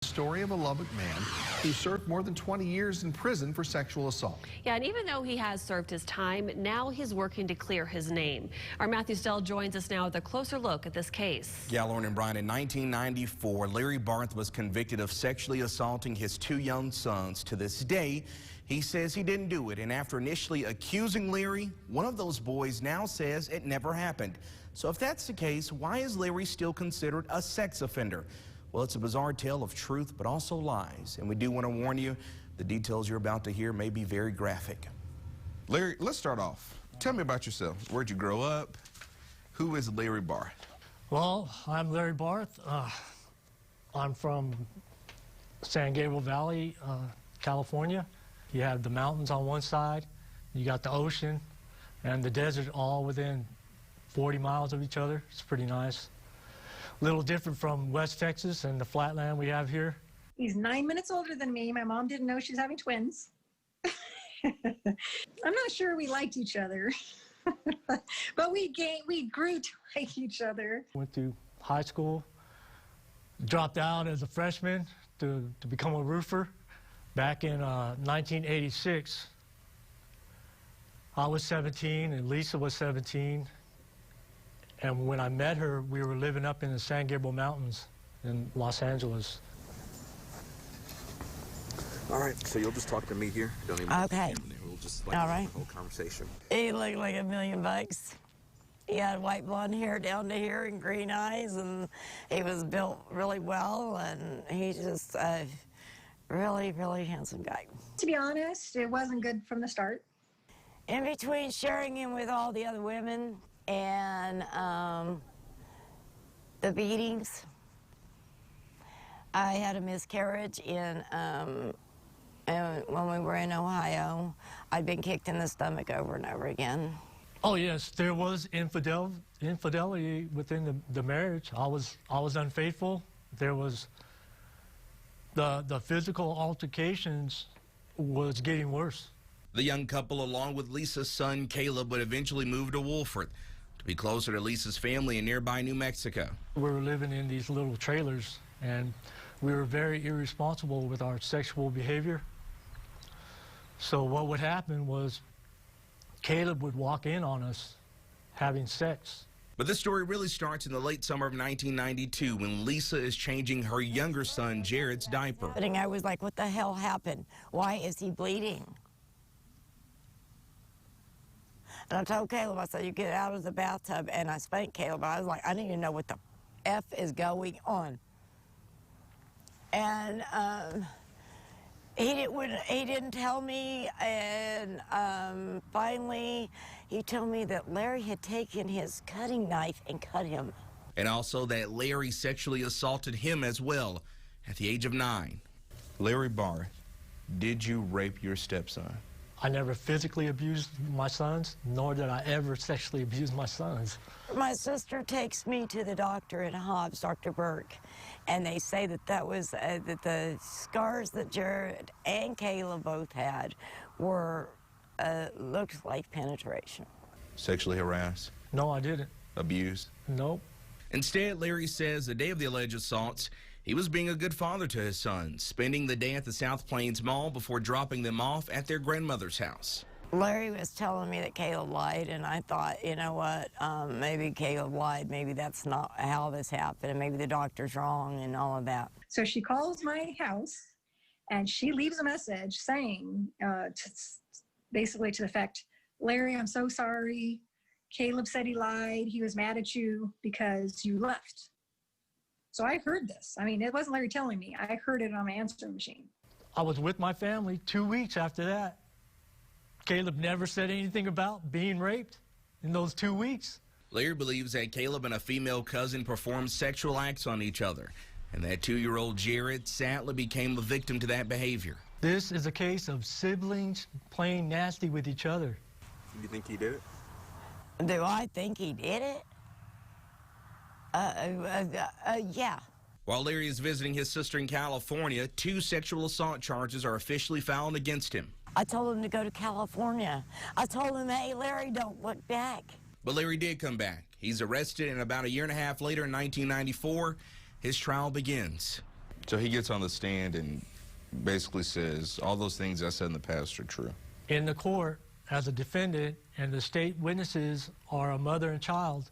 Story of a Lubbock man who served more than 20 years in prison for sexual assault. Yeah, and even though he has served his time, now he's working to clear his name. Our Matthew Stell joins us now with a closer look at this case. Yeah, Lauren and Brian, in 1994, Larry Barth was convicted of sexually assaulting his two young sons. To this day, he says he didn't do it. And after initially accusing Larry, one of those boys now says it never happened. So if that's the case, why is Larry still considered a sex offender? Well, it's a bizarre tale of truth, but also lies. And we do want to warn you, the details you're about to hear may be very graphic. Larry, let's start off. Tell me about yourself. Where'd you grow up? Who is Larry Barth? Well, I'm Larry Barth. I'm from San Gabriel Valley, California. You have the mountains on one side, you got the ocean and the desert all within 40 miles of each other. It's pretty nice. A little different from West Texas and the flatland we have here. He's 9 minutes older than me. My mom didn't know she was having twins. I'm not sure we liked each other, but we grew to like each other. Went through high school, dropped out as a freshman to become a roofer. Back in 1986, I was 17 and Lisa was 17. And when I met her, we were living up in the San Gabriel Mountains in Los Angeles. All right, so you'll just talk to me here. Don't even okay. We'll just all right. The whole conversation. He looked like $1 million. He had white blonde hair down to here and green eyes, and he was built really well, and he's just a really, really handsome guy. To be honest, it wasn't good from the start. In between sharing him with all the other women and the beatings, I had a miscarriage when we were in Ohio. I'd been kicked in the stomach over and over again. Oh yes, there was infidelity within the marriage. I was unfaithful. There was the physical altercations was getting worse. The young couple, along with Lisa's son, Caleb, would eventually move to Wolford to be closer to Lisa's family in nearby New Mexico. We were living in these little trailers, and we were very irresponsible with our sexual behavior. So what would happen was Caleb would walk in on us having sex. But this story really starts in the late summer of 1992 when Lisa is changing her younger son, Jared's diaper. And I was like, what the hell happened? Why is he bleeding? And I told Caleb, I said, you get out of the bathtub, and I spanked Caleb. I was like, I don't even know what the F is going on. And he didn't tell me, and finally he told me that Larry had taken his cutting knife and cut him. And also that Larry sexually assaulted him as well at the age of 9. Larry Barth, did you rape your stepson? I never physically abused my sons, nor did I ever sexually abuse my sons. My sister takes me to the doctor in Hobbs, Dr. Burke, and they say that was that the scars that Jared and Caleb both had were looked like penetration. Sexually harassed? No, I didn't. Abused? Nope. Instead, Larry says the day of the alleged assaults, he was being a good father to his sons, spending the day at the South Plains Mall before dropping them off at their grandmother's house. Larry was telling me that Caleb lied, and I thought, you know what, maybe Caleb lied. Maybe that's not how this happened, and maybe the doctor's wrong and all of that. So she calls my house, and she leaves a message saying, basically to the effect, Larry, I'm so sorry. Caleb said he lied. He was mad at you because you left. So I heard this. I mean, it wasn't Larry telling me. I heard it on my answering machine. I was with my family 2 weeks after that. Caleb never said anything about being raped in those 2 weeks. Larry believes that Caleb and a female cousin performed sexual acts on each other, and that 2-year-old Jared sadly became a victim to that behavior. This is a case of siblings playing nasty with each other. You think he did it? Do I think he did it? Yeah. While Larry is visiting his sister in California, 2 sexual assault charges are officially filed against him. I told him to go to California. I told him, hey, Larry, don't look back. But Larry did come back. He's arrested, and about a year and a half later in 1994, his trial begins. So he gets on the stand and basically says, all those things I said in the past are true. In the court, as a defendant, and the state witnesses are a mother and child,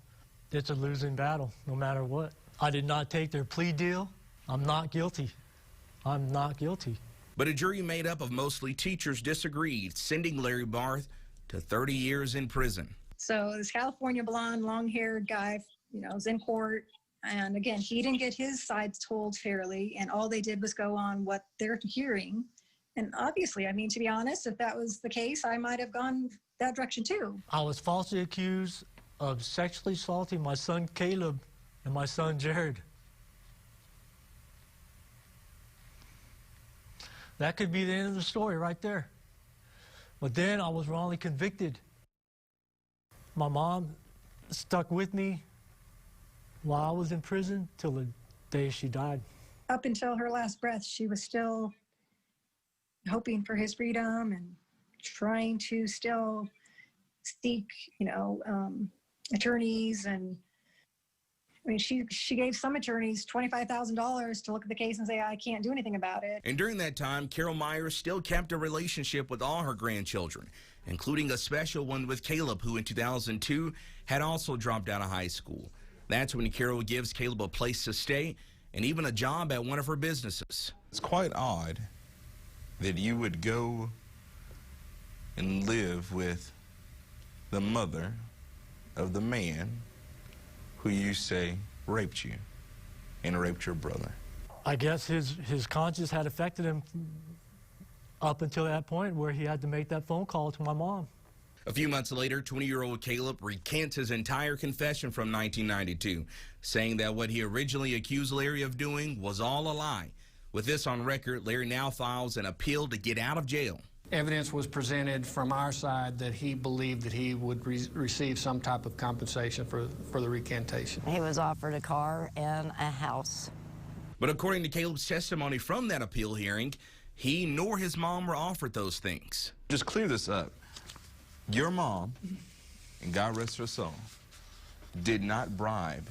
it's a losing battle, no matter what. I did not take their plea deal. I'm not guilty. I'm not guilty. But a jury made up of mostly teachers disagreed, sending Larry Barth to 30 years in prison. So this California blonde, long-haired guy, is in court. And again, he didn't get his side told fairly, and all they did was go on what they're hearing. And obviously, I mean, to be honest, if that was the case, I might have gone that direction too. I was falsely accused of sexually assaulting my son Caleb and my son Jared. That could be the end of the story right there. But then I was wrongly convicted. My mom stuck with me while I was in prison till the day she died. Up until her last breath, she was still hoping for his freedom and trying to still seek, attorneys. And I mean, she gave some attorneys $25,000 to look at the case and say, I can't do anything about it. And during that time, Carol Myers still kept a relationship with all her grandchildren, including a special one with Caleb, who in 2002 had also dropped out of high school. That's when Carol gives Caleb a place to stay and even a job at one of her businesses. It's quite odd that you would go and live with the mother of the man who you say raped you and raped your brother. I guess his conscience had affected him up until that point where he had to make that phone call to my mom. A few months later, 20-year-old Caleb recants his entire confession from 1992, saying that what he originally accused Larry of doing was all a lie. With this on record, Larry now files an appeal to get out of jail. Evidence was presented from our side that he believed that he would receive some type of compensation for the recantation. He was offered a car and a house. But according to Caleb's testimony from that appeal hearing, he nor his mom were offered those things. Just clear this up. Your mom, and God rest her soul, did not bribe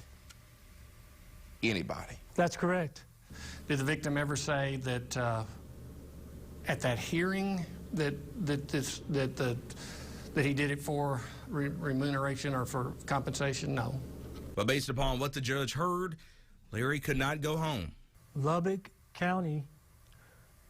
anybody. That's correct. Did the victim ever say that at that hearing that he did it for remuneration or for compensation? No. But based upon what the judge heard, Larry could not go home. Lubbock County,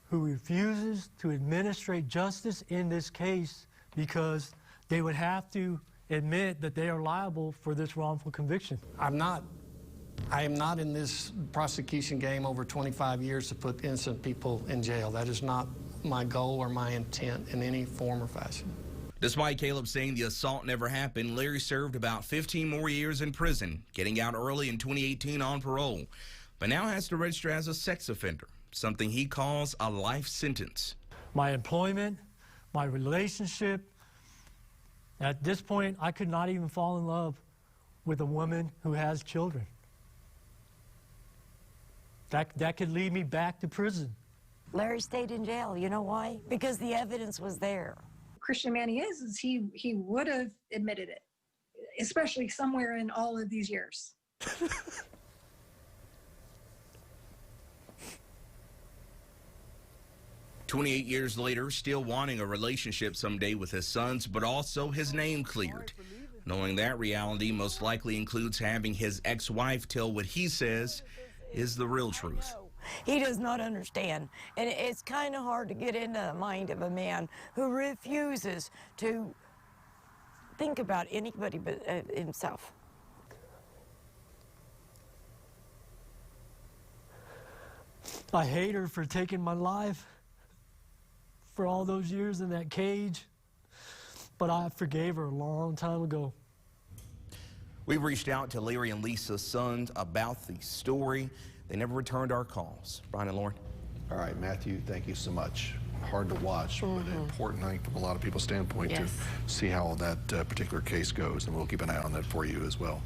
who refuses to administrate justice in this case because they would have to admit that they are liable for this wrongful conviction. I am not in this prosecution game over 25 years to put innocent people in jail. That is not my goal or my intent in any form or fashion. Despite Caleb saying the assault never happened, Larry served about 15 more years in prison, getting out early in 2018 on parole, but now has to register as a sex offender, something he calls a life sentence. My employment, my relationship, at this point, I could not even fall in love with a woman who has children. That could lead me back to prison. Larry stayed in jail. You know why? Because the evidence was there. Christian man he is he would have admitted it, especially somewhere in all of these years. 28 years later, still wanting a relationship someday with his sons, but also his name cleared. Knowing that reality most likely includes having his ex-wife tell what he says is the real truth. He does not understand, and it's kind of hard to get into the mind of a man who refuses to think about anybody but himself. I hate her for taking my life for all those years in that cage, but I forgave her a long time ago. We've reached out to Larry and Lisa's sons about the story. They never returned our calls. Brian and Lauren. All right, Matthew, thank you so much. Hard to watch, but an important night from a lot of people's standpoint to see how that particular case goes, and we'll keep an eye on that for you as well.